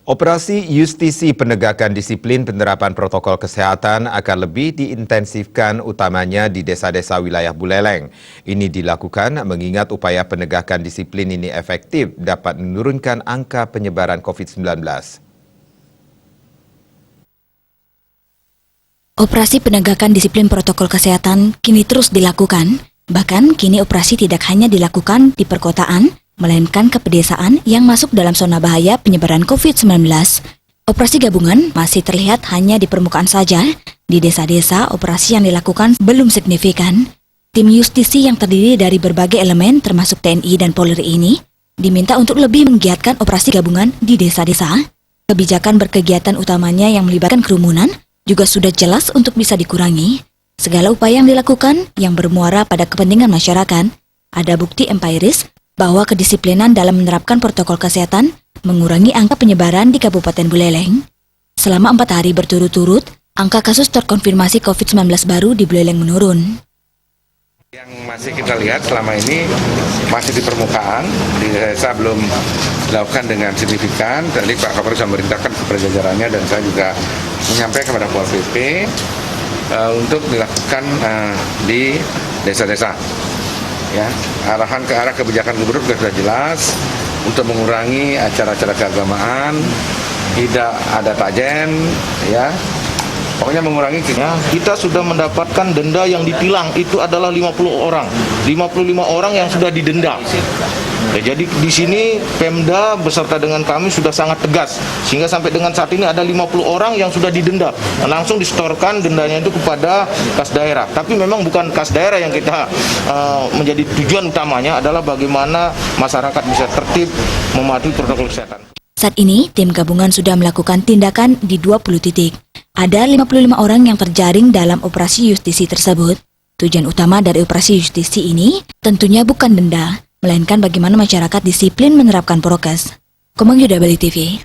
Operasi Justisi Penegakan Disiplin Penerapan Protokol Kesehatan akan lebih diintensifkan utamanya di desa-desa wilayah Buleleng. Ini dilakukan mengingat upaya penegakan disiplin ini efektif dapat menurunkan angka penyebaran COVID-19. Operasi penegakan disiplin protokol kesehatan kini terus dilakukan. Bahkan kini operasi tidak hanya dilakukan di perkotaan, melainkan ke pedesaan yang masuk dalam zona bahaya penyebaran COVID-19. Operasi gabungan masih terlihat hanya di permukaan saja. Di desa-desa, operasi yang dilakukan belum signifikan. Tim justisi yang terdiri dari berbagai elemen termasuk TNI dan Polri ini diminta untuk lebih menggiatkan operasi gabungan di desa-desa. Kebijakan berkegiatan utamanya yang melibatkan kerumunan juga sudah jelas untuk bisa dikurangi. Segala upaya yang dilakukan yang bermuara pada kepentingan masyarakat. Ada bukti empiris bahwa kedisiplinan dalam menerapkan protokol kesehatan mengurangi angka penyebaran di Kabupaten Buleleng. Selama 4 hari berturut-turut, angka kasus terkonfirmasi COVID-19 baru di Buleleng menurun. Yang masih kita lihat selama ini masih di permukaan, di desa belum dilakukan dengan signifikan. Tadi Pak Kapolri sudah merintahkan kepada jajarannya dan saya juga menyampaikan kepada Pol PP untuk dilakukan di desa-desa. Ya, arahan ke arah kebijakan gubernur sudah jelas untuk mengurangi acara-acara keagamaan, tidak ada tajen, ya. Pokoknya mengurangi kita sudah mendapatkan denda yang ditilang itu adalah 50 orang. 55 orang yang sudah didenda. Ya, jadi di sini Pemda beserta dengan kami sudah sangat tegas sehingga sampai dengan saat ini ada 50 orang yang sudah didenda. Langsung disetorkan dendanya itu kepada kas daerah. Tapi memang bukan kas daerah yang kita menjadi tujuan utamanya, adalah bagaimana masyarakat bisa tertib mematuhi protokol kesehatan. Saat ini, tim gabungan sudah melakukan tindakan di 20 titik. Ada 55 orang yang terjaring dalam operasi justisi tersebut. Tujuan utama dari operasi justisi ini tentunya bukan denda, melainkan bagaimana masyarakat disiplin menerapkan prokes. Komang Yuda Bali TV.